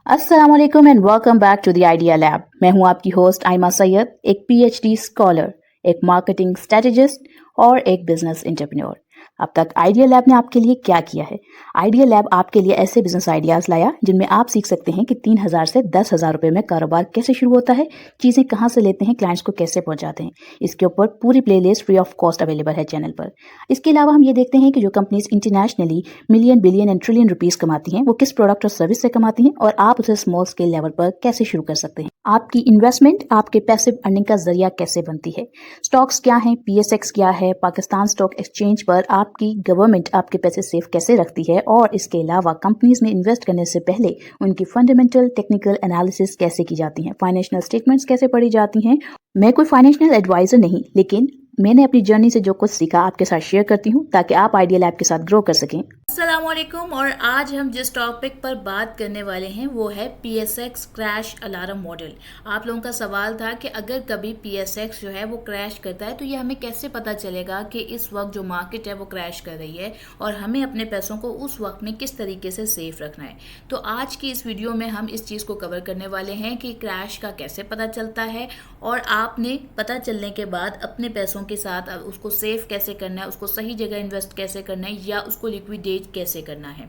अस्सलाम वालेकुम and welcome back to the idea lab. मैं हूं आपकी होस्ट आयमा सैयद, एक पीएचडी स्कॉलर, एक मार्केटिंग स्ट्रेटेजिस्ट और एक बिजनेस एंटरप्रेन्योर। अब तक आइडिया लैब ने आपके लिए क्या किया है? आइडिया लैब आपके लिए ऐसे बिजनेस आइडियाज लाया जिनमें आप सीख सकते हैं कि 3,000 से 10,000 रुपए में कारोबार कैसे शुरू होता है, चीजें कहां से लेते हैं, क्लाइंट्स को कैसे पहुंचाते हैं। इसके ऊपर पूरी playlist free of cost available है चैनल पर। इसके अलावा हम ये देखते हैं कि जो companies internationally million, billion and trillion rupees कमाती हैं, वो किस प्रोडक्ट और सर्विस से कमाती हैं और आप उसे स्मॉल स्केल लेवल पर कैसे शुरू कर सकते हैं। आपकी इन्वेस्टमेंट आपके पैसिव अर्निंग का जरिया कैसे बनती है। स्टॉक्स क्या हैं, पीएसएक्स क्या है, पाकिस्तान स्टॉक एक्सचेंज पर आपकी गवर्नमेंट आपके पैसे सेफ कैसे रखती है, और इसके अलावा कंपनीज में इन्वेस्ट करने से पहले उनकी फंडामेंटल टेक्निकल एनालिसिस कैसे की जाती है, फाइनेंशियल स्टेटमेंट्स कैसे पढ़ी जाती हैं। मैं कोई फाइनेंशियल एडवाइजर नहीं, लेकिन मैंने अपनी जर्नी से जो कुछ सीखा आपके साथ शेयर करती हूँ ताकि आप आइडिया लैब के साथ ग्रो कर सकें। अस्सलाम वालेकुम। और आज हम जिस टॉपिक पर बात करने वाले हैं वो है पीएसएक्स क्रैश अलार्म मॉडल। आप लोगों का सवाल था कि अगर कभी पीएसएक्स जो है वो क्रैश करता है तो ये हमें कैसे पता चलेगा कि इस वक्त जो मार्केट है वो क्रैश कर रही है और हमें अपने पैसों को उस वक्त में किस तरीके से सेफ रखना है। तो आज की इस वीडियो में हम इस चीज़ को कवर करने वाले हैं कि क्रैश का कैसे पता चलता है और आपने पता चलने के बाद अपने पैसों के साथ उसको सेफ कैसे करना है, उसको सही जगह इन्वेस्ट कैसे करना है या उसको लिक्विडेट कैसे करना है।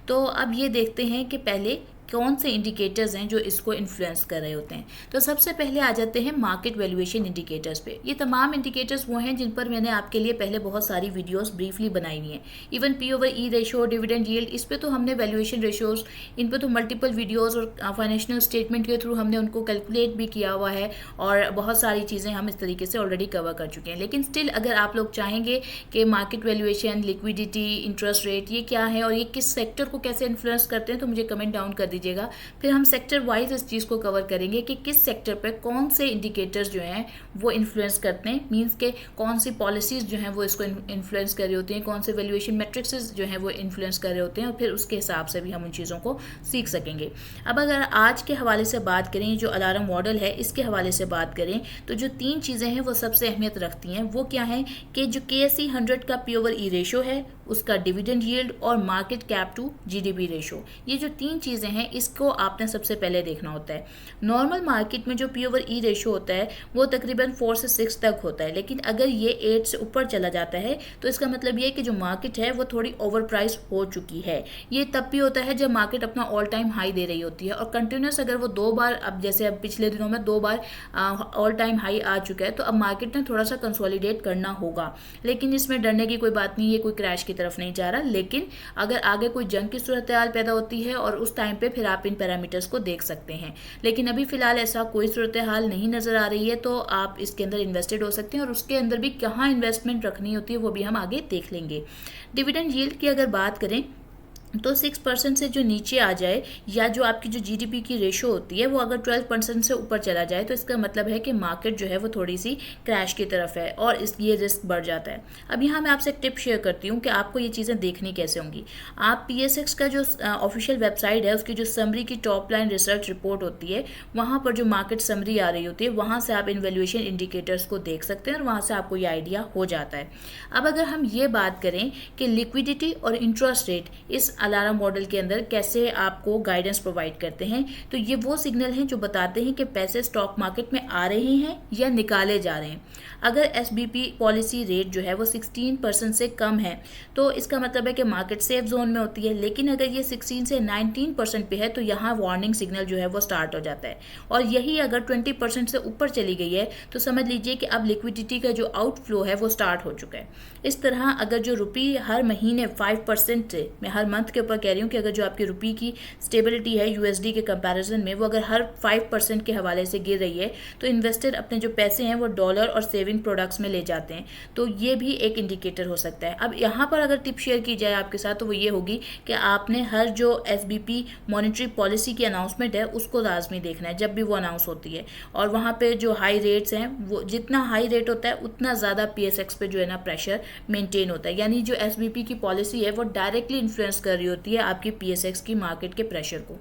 तो अब ये देखते हैं कि पहले कौन से इंडिकेटर्स हैं जो इसको इन्फ्लुएंस कर रहे होते हैं। तो सबसे पहले आ जाते हैं मार्केट वैल्यूएशन इंडिकेटर्स पे। ये तमाम इंडिकेटर्स वो हैं जिन पर मैंने आपके लिए पहले बहुत सारी वीडियोस ब्रीफली बनाई हुई हैं। इवन पी ओवर ई रेशो, डिविडेंड यील्ड, इस पे तो हमने वैल्यूएशन रेशोज, इन पे तो मल्टीपल वीडियोज़ और फाइनेंशियल स्टेटमेंट के थ्रू हमने उनको कैलकुलेट भी किया हुआ है और बहुत सारी चीज़ें हम इस तरीके से ऑलरेडी कवर कर चुके हैं। लेकिन स्टिल अगर आप लोग चाहेंगे कि market valuation, liquidity, interest rate ये क्या है और ये किस सेक्टर को कैसे इन्फ्लुएंस करते हैं तो मुझे कमेंट डाउन कर दीजिएगा। फिर हम सेक्टर वाइज इस चीज़ को कवर करेंगे कि किस सेक्टर पर कौन से इंडिकेटर्स जो हैं वो इन्फ्लुएंस करते हैं, मींस के कौन सी पॉलिसीज जो हैं वो इसको इन्फ्लुएंस कर रही होती हैं, कौन से वैल्यूएशन मैट्रिक्स जो हैं वो इन्फ्लुएंस कर रहे होते हैं और फिर उसके हिसाब से भी हम उन चीज़ों को सीख सकेंगे। अब अगर आज के हवाले से बात करें, जो अलार्म मॉडल है इसके हवाले से बात करें तो जो 3 चीज़ें हैं वो सबसे अहमियत रखती हैं। वो क्या है कि जो KSE 100 का पी ओवर ई रेशो है, उसका डिविडेंड यील्ड और market cap to GDP ratio, ये जो 3 चीज़ें हैं इसको आपने सबसे पहले देखना होता है। नॉर्मल मार्केट में जो पी ओवर ई रेशो होता है वो तकरीबन 4 से 6 तक होता है, लेकिन अगर ये 8 से ऊपर चला जाता है तो इसका मतलब ये है कि जो मार्केट है वो थोड़ी ओवर प्राइस हो चुकी है। ये तब भी होता है जब मार्केट अपना ऑल टाइम हाई दे रही होती है और कंटिन्यूस अगर वो 2 बार, अब जैसे अब पिछले दिनों में 2 बार ऑल टाइम हाई आ चुका है तो अब मार्केट ने थोड़ा सा कंसोलिडेट करना होगा। लेकिन इसमें डरने की कोई बात नहीं है, कोई क्रैश की तरफ नहीं जा रहा। लेकिन अगर आगे कोई जंग की सूरत हाल पैदा होती है और उस टाइम पे फिर आप इन पैरामीटर्स को देख सकते हैं। लेकिन अभी फिलहाल ऐसा कोई सूरत हाल नहीं नजर आ रही है तो आप इसके अंदर इन्वेस्टेड हो सकते हैं और उसके अंदर भी कहाँ इन्वेस्टमेंट रखनी होती है वो भी हम आगे देख लेंगे। डिविडेंड यील्ड की अगर बात करें तो 6% से जो नीचे आ जाए या जो आपकी जो जीडीपी की रेशो होती है वो अगर 12% से ऊपर चला जाए तो इसका मतलब है कि मार्केट जो है वो थोड़ी सी क्रैश की तरफ है और ये रिस्क बढ़ जाता है। अब यहाँ मैं आपसे एक टिप शेयर करती हूँ कि आपको ये चीज़ें देखनी कैसे होंगी। आप पीएसएक्स का जो ऑफिशियल वेबसाइट है उसकी जो समरी की टॉप लाइन रिसर्च रिपोर्ट होती है वहाँ पर जो मार्केट समरी आ रही होती है वहाँ से आप इन वैल्यूएशन इंडिकेटर्स को देख सकते हैं और वहाँ से आपको ये आइडिया हो जाता है। अब अगर हम ये बात करें कि लिक्विडिटी और इंटरेस्ट रेट इस अलार्म मॉडल के अंदर कैसे आपको गाइडेंस प्रोवाइड करते हैं, तो ये वो सिग्नल हैं जो बताते हैं कि पैसे स्टॉक मार्केट में आ रहे हैं या निकाले जा रहे हैं। अगर एसबीपी पॉलिसी रेट जो है वो 16% से कम है तो इसका मतलब है कि मार्केट सेफ जोन में होती है। लेकिन अगर ये 16 से 19% पे है तो यहाँ वार्निंग सिग्नल जो है वो स्टार्ट हो जाता है और यही अगर 20% से ऊपर चली गई है तो समझ लीजिए कि अब लिक्विडिटी का जो आउटफ्लो है वो स्टार्ट हो चुका है। इस तरह अगर जो रुपी हर महीने 5% से, मैं हर मंथ के ऊपर कह रही हूँ कि अगर जो आपकी रुपी की स्टेबिलिटी है यूएसडी के कंपैरिजन में वो अगर हर 5% के हवाले से गिर रही है तो इन्वेस्टर अपने जो पैसे हैं वो डॉलर और सेविंग प्रोडक्ट्स में ले जाते हैं। तो ये भी एक इंडिकेटर हो सकता है। अब यहाँ पर अगर टिप शेयर की जाए आपके साथ तो वो ये होगी कि आपने हर जो एसबीपी मॉनेटरी पॉलिसी की अनाउंसमेंट है उसको लाजमी देखना है जब भी वो अनाउंस होती है और वहाँ पे जो हाई रेट्स हैं वो जितना हाई रेट होता है उतना ज़्यादा पीएसएक्स पे जो है ना प्रेशर मेंटेन होता है। यानी जो एसबीपी की पॉलिसी है वो डायरेक्टली इन्फ्लुएंस कर रही रही होती है आपकी PSX की मार्केट के प्रेशर को।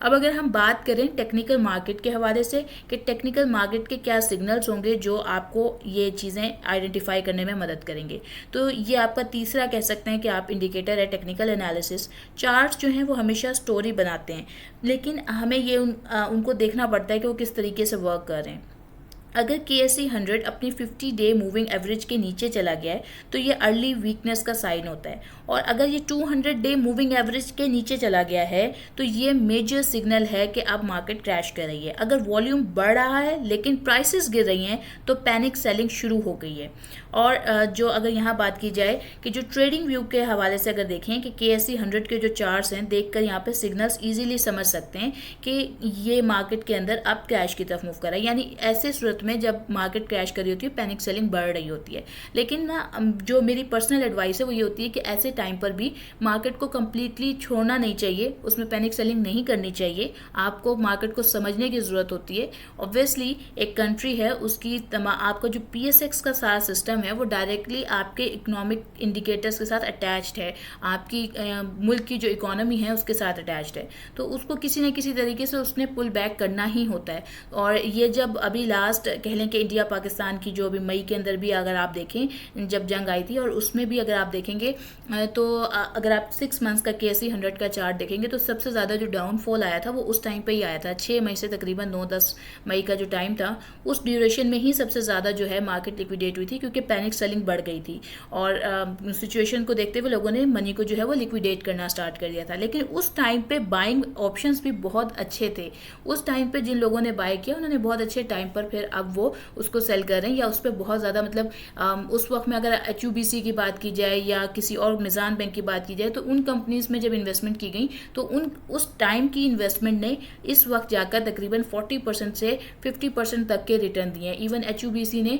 अब अगर हम बात करें टेक्निकल मार्केट के हवाले से कि टेक्निकल मार्केट के क्या सिग्नल्स होंगे जो आपको ये चीज़ें आइडेंटिफाई करने में मदद करेंगे, तो ये आपका तीसरा कह सकते हैं कि आप इंडिकेटर है टेक्निकल एनालिसिस। चार्ट्स जो हैं वो हमेशा स्टोरी बनाते हैं, लेकिन हमें ये उनको देखना पड़ता है कि वो किस तरीके से वर्क कर रहे हैं। अगर KSE 100 अपनी 50 डे मूविंग एवरेज के नीचे चला गया है तो ये अर्ली वीकनेस का साइन होता है, और अगर ये 200 डे मूविंग एवरेज के नीचे चला गया है तो ये मेजर सिग्नल है कि अब मार्केट क्रैश कर रही है। अगर वॉल्यूम बढ़ रहा है लेकिन प्राइसेस गिर रही हैं तो पैनिक सेलिंग शुरू हो गई है। और जो अगर यहाँ बात की जाए कि जो ट्रेडिंग व्यू के हवाले से अगर देखें कि KSE 100 के जो चार्ट्स हैं, देखकर यहाँ पे सिग्नल्स इजीली समझ सकते हैं कि ये मार्केट के अंदर अब क्रैश की तरफ मूव कर रहा है। यानी ऐसे सूरत में जब मार्केट क्रैश कर रही होती है पैनिक सेलिंग बढ़ रही होती है। लेकिन ना जो मेरी पर्सनल एडवाइस है वो ये होती है कि ऐसे टाइम पर भी मार्केट को कम्प्लीटली छोड़ना नहीं चाहिए, उसमें पैनिक सेलिंग नहीं करनी चाहिए। आपको मार्केट को समझने की ज़रूरत होती है। ऑब्वियसली एक कंट्री है, उसकी आपका जो PSX का सारा सिस्टम है वो डायरेक्टली आपके इकोनॉमिक इंडिकेटर्स के साथ अटैच्ड है, आपकी मुल्क की जो इकोनॉमी है उसके साथ अटैच्ड है, तो उसको किसी न किसी तरीके से उसने पुल बैक करना ही होता है। और ये जब अभी लास्ट कह लें कि इंडिया पाकिस्तान की जो अभी मई के अंदर भी अगर आप देखें जब जंग आई थी, और उसमें भी अगर आप देखेंगे तो अगर आप 6 मंथ्स का KSE 100 का चार्ट देखेंगे तो सबसे ज़्यादा जो डाउनफॉल आया था वो उस टाइम पे ही आया था। 6 मई से तकरीबन 9-10 मई का जो टाइम था उस ड्यूरेशन में ही सबसे ज़्यादा जो है मार्केट लिक्विडेट हुई थी, क्योंकि पैनिक सेलिंग बढ़ गई थी और सिचुएशन को देखते हुए लोगों ने मनी को जो है वो लिक्विडेट करना स्टार्ट कर दिया था। लेकिन उस टाइम पे बाइंग ऑप्शंस भी बहुत अच्छे थे। उस टाइम पे जिन लोगों ने बाय किया उन्होंने बहुत अच्छे टाइम पर फिर अब वो उसको सेल कर रहे हैं, या उस पर बहुत ज़्यादा मतलब उस वक्त में अगर HUBC की बात की जाए या किसी और मिज़ान बैंक की बात की जाए तो उन कंपनीज में जब इन्वेस्टमेंट की गई तो उस टाइम की इन्वेस्टमेंट ने इस वक्त जाकर तकरीबन 40% से 50% तक के रिटर्न दिए हैं। इवन HUBC ने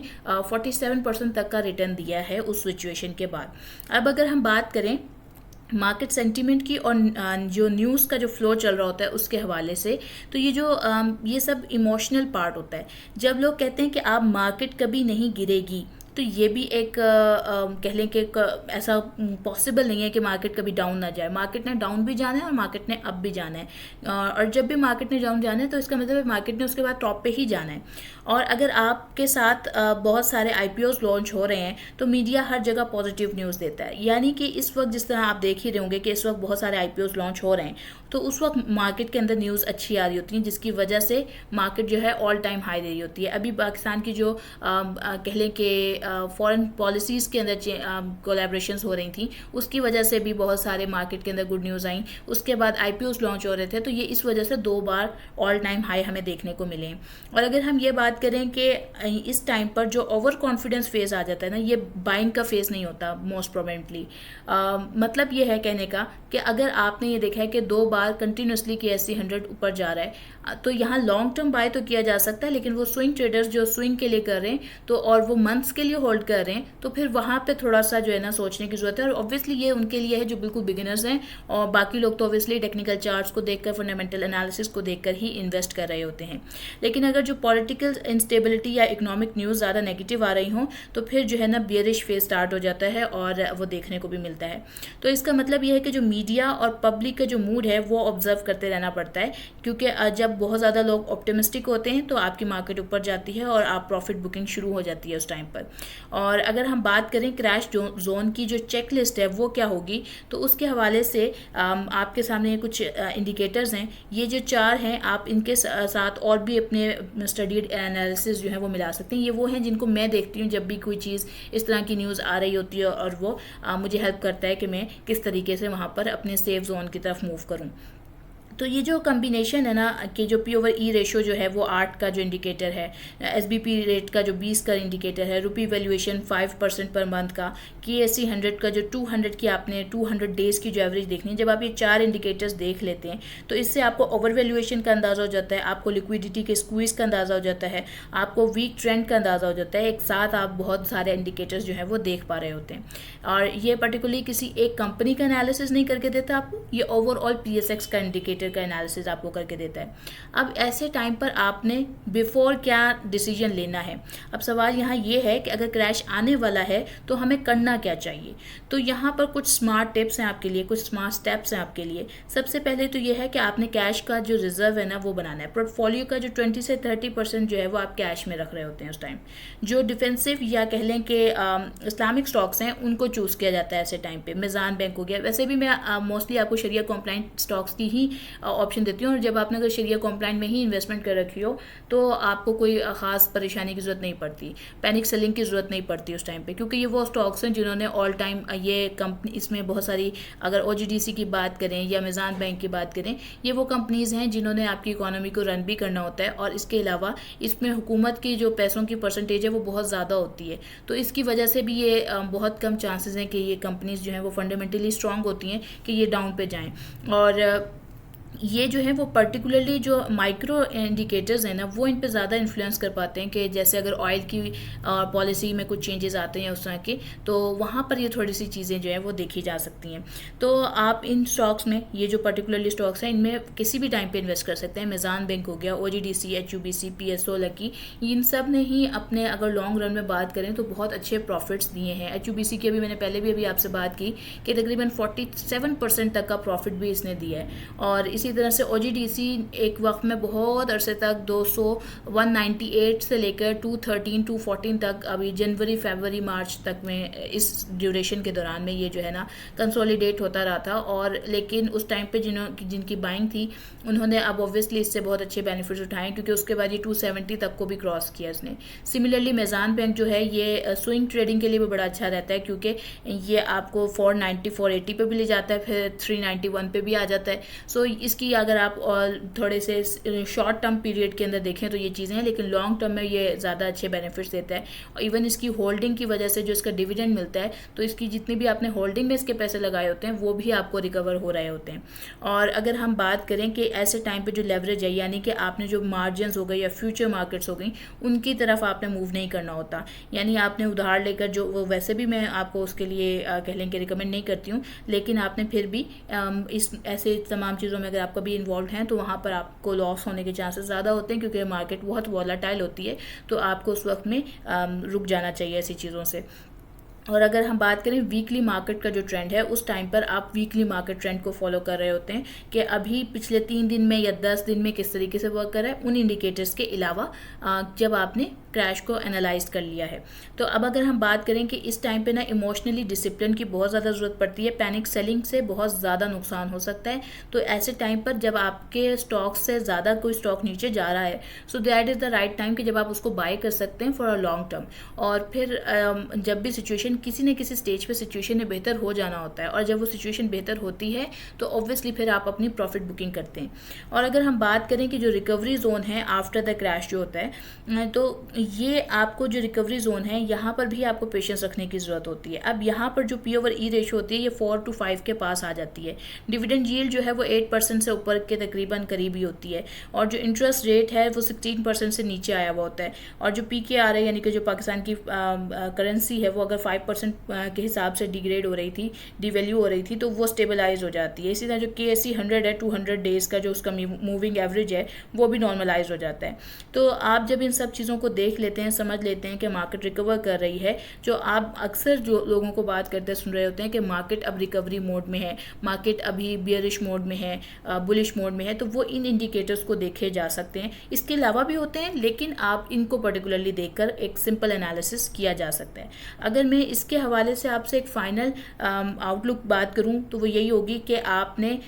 47% तक का रिटर्न दिया है उस सिचुएशन के बाद। अब अगर हम बात करें मार्केट सेंटीमेंट की और जो न्यूज़ का जो फ्लो चल रहा होता है उसके हवाले से, तो ये सब इमोशनल पार्ट होता है। जब लोग कहते हैं कि आप मार्केट कभी नहीं गिरेगी, तो ये भी एक कह लें कि ऐसा पॉसिबल नहीं है कि मार्केट कभी डाउन ना जाए। मार्केट ने डाउन भी जाना है और मार्केट ने अप भी जाना है, और जब भी मार्केट ने डाउन जाना है तो इसका मतलब मार्केट ने उसके बाद टॉप पे ही जाना है। और अगर आपके साथ बहुत सारे IPOs लॉन्च हो रहे हैं तो मीडिया हर जगह पॉजिटिव न्यूज़ देता है। यानी कि इस वक्त जिस तरह आप देख ही रहे होंगे कि इस वक्त बहुत सारे IPOs लॉन्च हो रहे हैं, तो उस वक्त मार्केट के अंदर न्यूज़ अच्छी आ रही होती है, जिसकी वजह से मार्केट जो है ऑल टाइम हाई दे रही होती है। अभी पाकिस्तान की जो कह लें कि फॉरेन पॉलिसीज़ के अंदर कोलैबोरेशंस हो रही थी, उसकी वजह से भी बहुत सारे मार्केट के अंदर गुड न्यूज़ आई। उसके बाद IPOs लॉन्च हो रहे थे, तो ये इस वजह से 2 बार ऑल टाइम हाई हमें देखने को मिले। और अगर हम ये बात करें कि इस टाइम पर जो ओवर कॉन्फिडेंस फेज़ आ जाता है ना, ये बाइंग का फेज़ नहीं होता मोस्ट प्रोबेबली। मतलब ये है कहने का कि अगर आपने ये देखा है कि 2 बार कंटिन्यूसली KSE 100 ऊपर जा रहा है, तो यहाँ लॉन्ग टर्म बाय तो किया जा सकता है, लेकिन वो स्विंग ट्रेडर्स जो स्विंग के लिए कर रहे हैं तो और वो मंथ्स के लिए होल्ड कर रहे हैं, तो फिर वहाँ पे थोड़ा सा जो है ना सोचने की ज़रूरत है। और ऑब्वियसली ये उनके लिए है जो बिल्कुल बिगिनर्स हैं, और बाकी लोग तो ऑब्वियसली टेक्निकल चार्ट्स को देखकर, फंडामेंटल एनालिसिस को देखकर ही इन्वेस्ट कर रहे होते हैं। लेकिन अगर जो पॉलिटिकल इंस्टेबिलिटी या इकोनॉमिक न्यूज़ ज़्यादा नेगेटिव आ रही हों तो फिर जो है ना बियरिश फेज स्टार्ट हो जाता है और वो देखने को भी मिलता है। तो इसका मतलब ये है कि जो मीडिया और पब्लिक का जो मूड है वो ऑब्जर्व करते रहना पड़ता है, क्योंकि जब बहुत ज़्यादा लोग ऑप्टिमिस्टिक होते हैं तो आपकी मार्केट ऊपर जाती है और आप प्रॉफिट बुकिंग शुरू हो जाती है उस टाइम पर। और अगर हम बात करें क्रैश जोन की जो चेक लिस्ट है वो क्या होगी, तो उसके हवाले से आपके सामने कुछ इंडिकेटर्स हैं। ये जो 4 हैं आप इनके साथ और भी अपने स्टडीड एनालिसिस जो है वो मिला सकते हैं। ये वो हैं जिनको मैं देखती हूँ जब भी कोई चीज़ इस तरह की न्यूज़ आ रही होती है, और वो मुझे हेल्प करता है कि मैं किस तरीके से वहाँ पर अपने सेफ जोन की तरफ मूव करूँ। तो ये जो कम्बिनेशन है ना कि जो P/E रेशो जो है वो 8 का जो इंडिकेटर है, SBP रेट का जो 20 का इंडिकेटर है, रुपी वैल्यूएशन 5% पर मंथ का, KSE 100 का जो 200 की आपने 200 डेज़ की जो एवरेज देखनी है। जब आप ये 4 इंडिकेटर्स देख लेते हैं तो इससे आपको ओवर वैल्यूएशन का अंदाज़ा हो जाता है, आपको लिक्विडिटी के स्क्वीज़ का अंदाज़ा हो जाता है, आपको वीक ट्रेंड का अंदाज़ा हो जाता है। एक साथ आप बहुत सारे इंडिकेटर्स जो हैं वो देख पा रहे होते हैं। और ये पर्टिकुलरली किसी एक कंपनी का एनालिसिस नहीं करके देता आपको, ये ओवरऑल PSX का इंडिकेटर बिहेवियर का एनालिसिस आपको करके देता है। अब ऐसे टाइम पर आपने बिफोर क्या डिसीजन लेना है। अब सवाल यहाँ ये है कि अगर क्रैश आने वाला है तो हमें करना क्या चाहिए। तो यहाँ पर कुछ स्मार्ट टिप्स हैं आपके लिए, कुछ स्मार्ट स्टेप्स हैं आपके लिए। सबसे पहले तो ये है कि आपने कैश का जो रिजर्व है ना वो बनाना है। पोर्टफोलियो का जो 20 से 30% जो है वो आप कैश में रख रहे होते हैं उस टाइम। जो डिफेंसिव या कह लें कि इस्लामिक स्टॉक्स हैं उनको चूज़ किया जाता है ऐसे टाइम पे। मिज़ान बैंक हो गया। वैसे भी मैं मोस्टली आपको शरिया कॉम्प्लाइंट स्टॉक्स की ही ऑप्शन देती हूँ, और जब आपने अगर शरिया कॉम्प्लाइंट में ही इन्वेस्टमेंट कर रखी हो तो आपको कोई ख़ास परेशानी की ज़रूरत नहीं पड़ती, पैनिक सेलिंग की ज़रूरत नहीं पड़ती उस टाइम पे, क्योंकि ये वो स्टॉक्स हैं जिन्होंने ऑल टाइम ये कंपनी, इसमें बहुत सारी, अगर OGDC की बात करें या मिज़ान बैंक की बात करें, ये वो कंपनीज़ हैं जिन्होंने आपकी इकोनॉमी को रन भी करना होता है, और इसके अलावा इसमें हुकूमत की जो पैसों की परसेंटेज है वो बहुत ज़्यादा होती है। तो इसकी वजह से भी ये बहुत कम चांसेस हैं कि ये कंपनीज़ जो हैं वो फंडामेंटली स्ट्रॉन्ग होती हैं कि ये डाउन पे जाएँ। और ये जो है वो पर्टिकुलरली जो माइक्रो इंडिकेटर्स हैं ना वो इन पे ज़्यादा इन्फ्लुएंस कर पाते हैं, कि जैसे अगर ऑयल की पॉलिसी में कुछ चेंजेस आते हैं उस तरह के, तो वहाँ पर ये थोड़ी सी चीज़ें जो है वो देखी जा सकती हैं। तो आप इन स्टॉक्स में, ये जो पर्टिकुलरली स्टॉक्स हैं, इनमें किसी भी टाइम पे इन्वेस्ट कर सकते हैं। मिज़ान बैंक हो गया, OGDC, HUBC, PSO, लकी, इन सब ने ही अपने अगर लॉन्ग रन में बात करें तो बहुत अच्छे प्रॉफिट्स दिए हैं। HUBC की अभी मैंने पहले भी आपसे बात की कि तकरीबन 47% तक का प्रॉफिट भी इसने दिया है। और इसी तरह से OGDC एक वक्त में बहुत अरसे तक 198 से लेकर 213, 214 तक, अभी जनवरी, फरवरी, मार्च तक में, इस ड्यूरेशन के दौरान में ये जो है ना कंसोलिडेट होता रहा था। और लेकिन उस टाइम पे जिनकी बाइंग थी उन्होंने अब ऑब्वियसली इससे बहुत अच्छे बेनिफिट्स उठाए, क्योंकि उसके बाद ये 270 तक को भी क्रॉस किया इसने। सिमिलरली मिज़ान बैंक जो है ये स्विंग ट्रेडिंग के लिए भी बड़ा अच्छा रहता है, क्योंकि ये आपको 490, 480 पे भी ले जाता है, फिर 391 पे भी आ जाता है। सो इसकी अगर आप और थोड़े से शॉर्ट टर्म पीरियड के अंदर देखें तो ये चीज़ें हैं, लेकिन लॉन्ग टर्म में ये ज़्यादा अच्छे बेनिफिट्स देता है। और इवन इसकी होल्डिंग की वजह से जो इसका डिविडेंड मिलता है, तो इसकी जितनी भी आपने होल्डिंग में इसके पैसे लगाए होते हैं वो भी आपको रिकवर हो रहे होते हैं। और अगर हम बात करें कि ऐसे टाइम पे जो लेवरेज है, यानी कि आपने जो मार्जिन हो गए या फ्यूचर मार्केट्स हो गई, उनकी तरफ आपने मूव नहीं करना होता। यानी आपने उधार लेकर, जो वो वैसे भी मैं आपको उसके लिए कह लें कि रिकमेंड नहीं करती हूँ, लेकिन आपने फिर भी इस ऐसे तमाम चीज़ों में अगर आप कभी इन्वॉल्व हैं तो वहाँ पर आपको लॉस होने के चांसेस ज़्यादा होते हैं, क्योंकि मार्केट बहुत वॉलेटाइल होती है। तो आपको उस वक्त में रुक जाना चाहिए ऐसी चीज़ों से। और अगर हम बात करें वीकली मार्केट का जो ट्रेंड है, उस टाइम पर आप वीकली मार्केट ट्रेंड को फॉलो कर रहे होते हैं कि अभी पिछले 3 दिन में या 10 दिन में किस तरीके से वर्क कर रहा है, उन इंडिकेटर्स के अलावा जब आपने क्रैश को एनालाइज कर लिया है। तो अब अगर हम बात करें कि इस टाइम पे ना इमोशनली डिसिप्लिन की बहुत ज़्यादा ज़रूरत पड़ती है, पैनिक सेलिंग से बहुत ज़्यादा नुकसान हो सकता है। तो ऐसे टाइम पर जब आपके स्टॉक से ज़्यादा कोई स्टॉक नीचे जा रहा है, so that is the right time कि जब आप उसको बाय कर सकते हैं फॉर अ लॉन्ग टर्म। और फिर जब भी सिचुएशन किसी न किसी स्टेज पे सिचुएशन में बेहतर हो जाना होता है, और जब वो सिचुएशन बेहतर होती है तो ऑब्वियसली फिर आप अपनी प्रॉफिट बुकिंग करते हैं। और अगर हम बात करें कि जो रिकवरी जोन है आफ्टर द क्रैश जो होता है, तो ये आपको जो रिकवरी जोन है यहाँ पर भी आपको पेशेंस रखने की ज़रूरत होती है। अब यहाँ पर जो P/E रेशो होती है ये 4 to 5 के पास आ जाती है। डिविडेंड यील्ड जो है वो 8% से ऊपर के तकरीबन करीब ही होती है, और जो इंटरेस्ट रेट है वो 16% से नीचे आया हुआ होता है। और जो PKR है, यानी कि जो पाकिस्तान की करेंसी है, वो अगर 5% के हिसाब से डिग्रेड हो रही थी, डिवैल्यू हो रही थी, तो वो स्टेबलाइज हो जाती है। इसी तरह जो KSE 100 है, 200 डेज़ का जो उसका मूविंग एवरेज है, वो भी नॉर्मलाइज हो जाता है। तो आप जब इन सब चीज़ों को देख लेते हैं, समझ लेते हैं कि मार्केट रिकवर कर रही है, जो आप अक्सर जो लोगों को बात करते सुन रहे होते हैं कि मार्केट अब रिकवरी मोड में है, मार्केट अभी बियरिश मोड में है, बुलिश मोड में है, तो वो इन इंडिकेटर्स को देखे जा सकते हैं। इसके अलावा भी होते हैं, लेकिन आप इनको पर्टिकुलरली देखकर एक सिंपल एनालिसिस किया जा सकता है। अगर मैं इसके हवाले से आपसे एक फाइनल आउटलुक बात करूं तो वो यही होगी कि आपने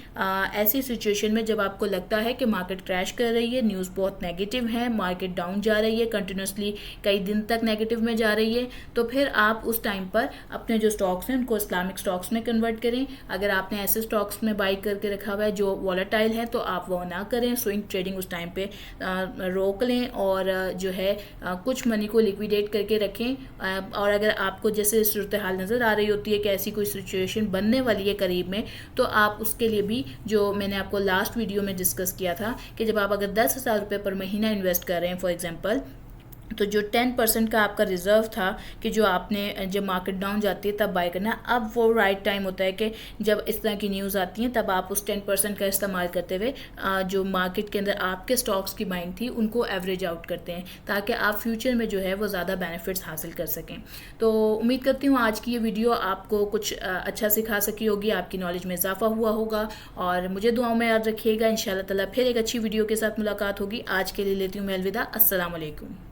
ऐसी सिचुएशन में जब आपको लगता है कि मार्केट क्रैश कर रही है, न्यूज़ बहुत नेगेटिव है, मार्केट डाउन जा रही है, कंटिन्यूसली कई दिन तक नेगेटिव में जा रही है, तो फिर आप उस टाइम पर अपने जो स्टॉक्स हैं उनको इस्लामिक स्टॉक्स में कन्वर्ट करें। अगर आपने ऐसे स्टॉक्स में बाई करके रखा हुआ है जो वॉलेटाइल है, तो आप वो ना करें, स्विंग ट्रेडिंग उस टाइम पे रोक लें, और जो है कुछ मनी को लिक्विडेट करके रखें। और अगर आपको जैसे सूरत हाल नज़र आ रही होती है कि ऐसी कोई सिचुएशन बनने वाली है करीब में, तो आप उसके लिए भी, जो मैंने आपको लास्ट वीडियो में डिस्कस किया था, कि जब आप अगर 10,000 रुपये पर महीना इन्वेस्ट कर रहे हैं फॉर एग्जांपल, तो जो 10% का आपका रिज़र्व था कि जो आपने जब मार्केट डाउन जाती है तब बाय करना, अब वो राइट टाइम होता है कि जब इस तरह की न्यूज़ आती हैं तब आप उस 10% का इस्तेमाल करते हुए जो मार्केट के अंदर आपके स्टॉक्स की बाइंग थी उनको एवरेज आउट करते हैं, ताकि आप फ्यूचर में जो है वो ज़्यादा बेनिफिट्स हासिल कर सकें। तो उम्मीद करती हूँ आज की ये वीडियो आपको कुछ अच्छा सिखा सकी होगी, आपकी नॉलेज में इजाफा हुआ होगा, और मुझे दुआओं में याद रखिएगा। इंशाल्लाह ताला फिर एक अच्छी वीडियो के साथ मुलाकात होगी। आज के लिए लेती हूँ मैं अलविदा। अस्सलाम वालेकुम।